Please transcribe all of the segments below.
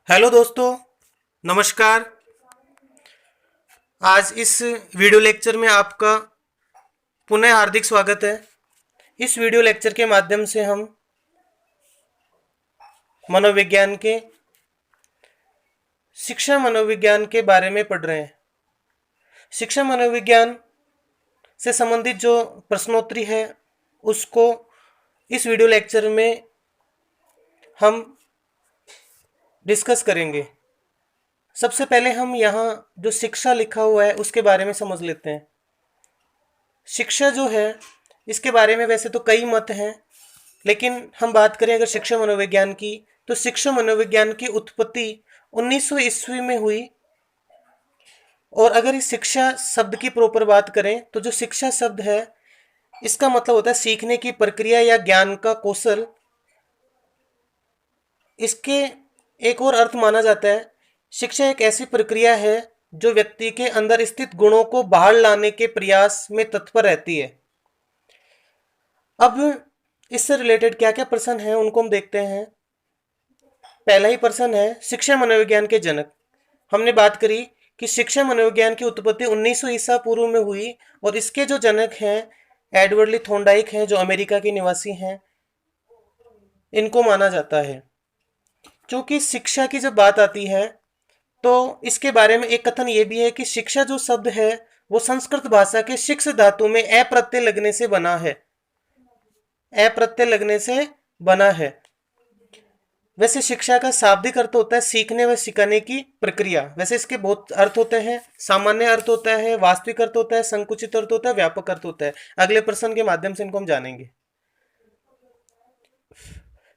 Hello दोस्तों, नमस्कार। आज इस वीडियो लेक्चर में आपका पुनः हार्दिक स्वागत है। इस वीडियो लेक्चर के माध्यम से हम मनोविज्ञान के शिक्षा मनोविज्ञान के बारे में पढ़ रहे हैं। शिक्षा मनोविज्ञान से संबंधित जो प्रश्नोत्तरी है उसको इस वीडियो लेक्चर में हम डिस्कस करेंगे। सबसे पहले हम यहाँ जो शिक्षा लिखा हुआ है उसके बारे में समझ लेते हैं। शिक्षा जो है इसके बारे में वैसे तो कई मत हैं, लेकिन हम बात करें अगर शिक्षा मनोविज्ञान की तो शिक्षा मनोविज्ञान की उत्पत्ति 1900 ईस्वी में हुई। और अगर इस शिक्षा शब्द की प्रॉपर बात करें तो जो शिक्षा शब्द है इसका मतलब होता है सीखने की प्रक्रिया या ज्ञान का कौशल। इसके एक और अर्थ माना जाता है, शिक्षा एक ऐसी प्रक्रिया है जो व्यक्ति के अंदर स्थित गुणों को बाहर लाने के प्रयास में तत्पर रहती है। अब इससे रिलेटेड क्या क्या प्रश्न हैं उनको हम देखते हैं। पहला ही प्रश्न है, शिक्षा मनोविज्ञान के जनक। हमने बात करी कि शिक्षा मनोविज्ञान की उत्पत्ति 1900 ईसा पूर्व में हुई और इसके जो जनक हैं एडवर्ड ली थॉर्नडाइक हैं जो अमेरिका के निवासी हैं, इनको माना जाता है। क्योंकि शिक्षा की जब बात आती है तो इसके बारे में एक कथन ये भी है कि शिक्षा जो शब्द है वो संस्कृत भाषा के शिक्ष धातु में अ प्रत्यय लगने से बना है। अ प्रत्यय लगने से बना है। वैसे शिक्षा का शाब्दिक अर्थ होता है सीखने व सिखाने की प्रक्रिया। वैसे इसके बहुत अर्थ होते हैं, सामान्य अर्थ होता है, वास्तविक अर्थ होता है, संकुचित अर्थ होता है, व्यापक अर्थ होता है। अगले प्रश्न के माध्यम से इनको हम जानेंगे।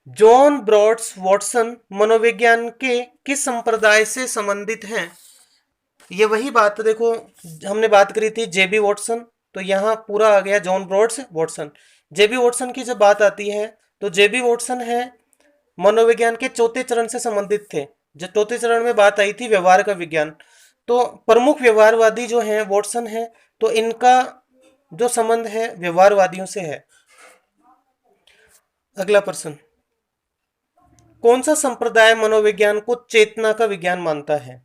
जॉन ब्रॉड्स वॉटसन मनोविज्ञान के किस संप्रदाय से संबंधित हैं? ये वही बात देखो, हमने बात करी थी जेबी वॉटसन, तो यहाँ पूरा आ गया जॉन ब्रॉड्स वॉटसन। जेबी वॉटसन की जब बात आती है तो जेबी वॉटसन है मनोविज्ञान के चौथे चरण से संबंधित थे। जो चौथे चरण में बात आई थी व्यवहार का विज्ञान, तो प्रमुख व्यवहारवादी जो हैं वॉटसन है, तो इनका जो संबंध है व्यवहारवादियों से है। अगला प्रश्न, कौन सा संप्रदाय मनोविज्ञान को चेतना का विज्ञान मानता है?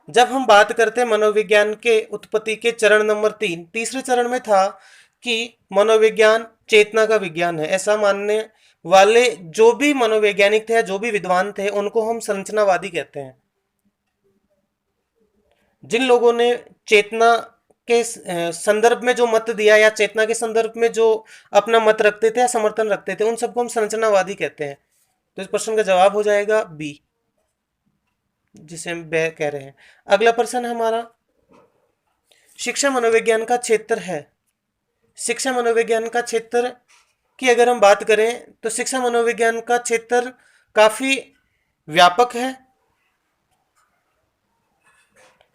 जब हम बात करते हैं मनोविज्ञान के उत्पत्ति के चरण नंबर 3, तीसरे चरण में था कि मनोविज्ञान चेतना का विज्ञान है। ऐसा मानने वाले जो भी मनोवैज्ञानिक थे, जो भी विद्वान थे, उनको हम संरचनावादी कहते हैं। जिन लोगों ने चेतना के संदर्भ में जो मत दिया या चेतना के संदर्भ में जो अपना मत रखते थे या समर्थन रखते थे, उन सबको हम संरचनावादी कहते हैं। तो इस प्रश्न का जवाब हो जाएगा बी, जिसे हम ब कह रहे हैं। अगला प्रश्न हमारा, शिक्षा मनोविज्ञान का क्षेत्र है। शिक्षा मनोविज्ञान का क्षेत्र की अगर हम बात करें तो शिक्षा मनोविज्ञान का क्षेत्र काफी व्यापक है।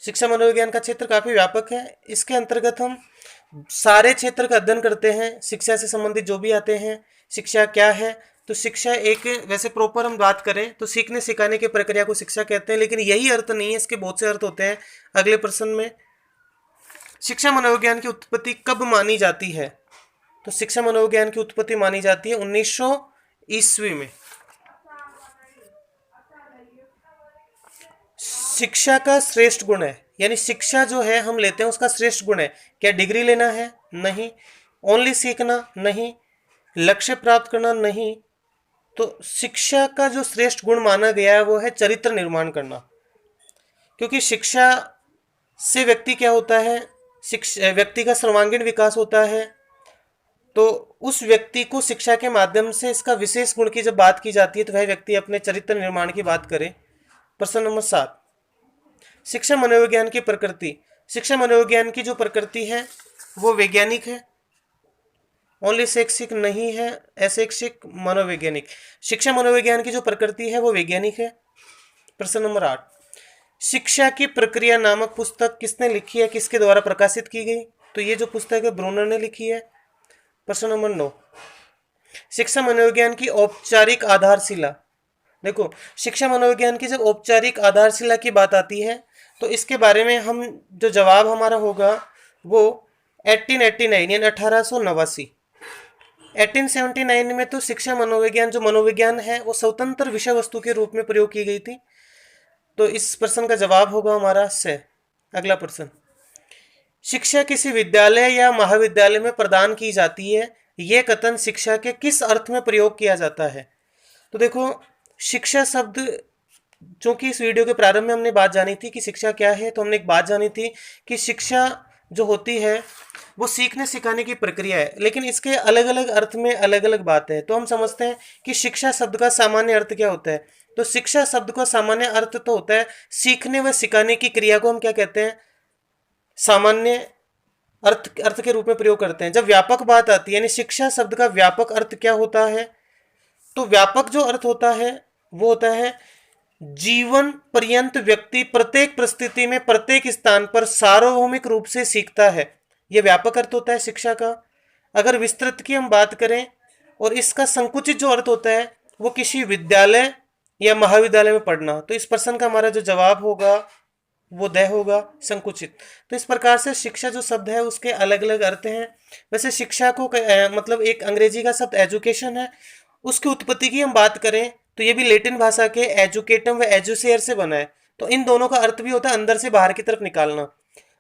शिक्षा मनोविज्ञान का क्षेत्र काफी व्यापक है। इसके अंतर्गत हम सारे क्षेत्र का अध्ययन करते हैं, शिक्षा से संबंधित जो भी आते हैं। शिक्षा क्या है? तो शिक्षा एक, वैसे प्रॉपर हम बात करें तो सीखने सिखाने की प्रक्रिया को शिक्षा कहते हैं, लेकिन यही अर्थ नहीं है, इसके बहुत से अर्थ होते हैं। अगले प्रश्न में, शिक्षा मनोविज्ञान की उत्पत्ति कब मानी जाती है? तो शिक्षा मनोविज्ञान की उत्पत्ति मानी जाती है 1900 ईस्वी में। शिक्षा का श्रेष्ठ गुण है, यानी शिक्षा जो है हम लेते हैं उसका श्रेष्ठ गुण है क्या? डिग्री लेना है? नहीं। ओनली सीखना? नहीं। लक्ष्य प्राप्त करना? नहीं। तो शिक्षा का जो श्रेष्ठ गुण माना गया है वो है चरित्र निर्माण करना। क्योंकि शिक्षा से व्यक्ति क्या होता है, व्यक्ति का सर्वांगीण विकास होता है। तो उस व्यक्ति को शिक्षा के माध्यम से इसका विशेष गुण की जब बात की जाती है तो वह व्यक्ति अपने चरित्र निर्माण की बात करे। प्रश्न नंबर 7, शिक्षा मनोविज्ञान की प्रकृति। शिक्षा मनोविज्ञान की जो प्रकृति है वो वैज्ञानिक है, ओनली शैक्षिक नहीं है, अशैक्षिक मनोवैज्ञानिक। शिक्षा मनोविज्ञान की जो प्रकृति है वो वैज्ञानिक है। प्रश्न नंबर 8, शिक्षा की प्रक्रिया नामक पुस्तक किसने लिखी है, किसके द्वारा प्रकाशित की गई? तो ये जो पुस्तक है ब्रूनर ने लिखी है। प्रश्न नंबर 9, शिक्षा मनोविज्ञान की औपचारिक आधारशिला। देखो, शिक्षा मनोविज्ञान की जब औपचारिक आधारशिला की बात आती है तो इसके बारे में हम जो जवाब हमारा होगा वो 1889 यानी 1889। 1879 में तो शिक्षा मनोविज्ञान जो मनोविज्ञान है वो स्वतंत्र विषय वस्तु के रूप में प्रयोग की गई थी। तो इस प्रश्न का जवाब होगा हमारा से। अगला प्रश्न, शिक्षा किसी विद्यालय या महाविद्यालय में प्रदान की जाती है, यह कथन शिक्षा के किस अर्थ में प्रयोग किया जाता है? तो देखो, शिक्षा शब्द, चूंकि इस वीडियो के प्रारंभ में हमने बात जानी थी कि शिक्षा क्या है, तो हमने एक बात जानी थी कि शिक्षा जो होती है वो सीखने सिखाने की प्रक्रिया है, लेकिन इसके अलग अलग अर्थ में अलग अलग बात है। तो हम समझते हैं कि शिक्षा शब्द का सामान्य अर्थ क्या होता है। तो शिक्षा शब्द का सामान्य अर्थ तो होता है सीखने व सिखाने की क्रिया को हम क्या कहते हैं, सामान्य अर्थ के रूप में प्रयोग करते हैं। जब व्यापक बात आती है, यानी शिक्षा शब्द का व्यापक अर्थ क्या होता है, तो व्यापक जो अर्थ होता है वो होता है जीवन पर्यंत व्यक्ति प्रत्येक परिस्थिति में प्रत्येक स्थान पर सार्वभौमिक रूप से सीखता है। यह व्यापक अर्थ होता है शिक्षा का। अगर विस्तृत की हम बात करें और इसका संकुचित जो अर्थ होता है वो किसी विद्यालय या महाविद्यालय में पढ़ना, तो इस प्रश्न का हमारा जो जवाब होगा वो द होगा, संकुचित। तो इस प्रकार से शिक्षा जो शब्द है उसके अलग अलग अर्थ हैं। वैसे शिक्षा को मतलब एक अंग्रेजी का शब्द एजुकेशन है, उसकी उत्पत्ति की हम बात करें तो ये भी लैटिन भाषा के एजुकेटम व एजुसेयर से बना है। तो इन दोनों का अर्थ भी होता है अंदर से बाहर की तरफ निकालना।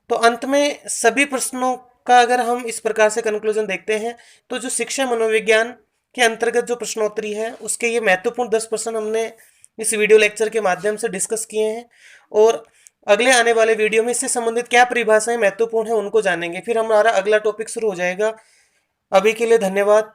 तो अंत में सभी प्रश्नों का अगर हम इस प्रकार से कंक्लूजन देखते हैं तो जो शिक्षा मनोविज्ञान के अंतर्गत जो प्रश्नोत्तरी है उसके ये महत्वपूर्ण 10 प्रश्न हमने इस वीडियो लेक्चर के माध्यम से डिस्कस किए हैं, और अगले आने वाले वीडियो में इससे संबंधित क्या परिभाषाएं महत्वपूर्ण है उनको जानेंगे। फिर हमारा अगला टॉपिक शुरू हो जाएगा। अभी के लिए धन्यवाद।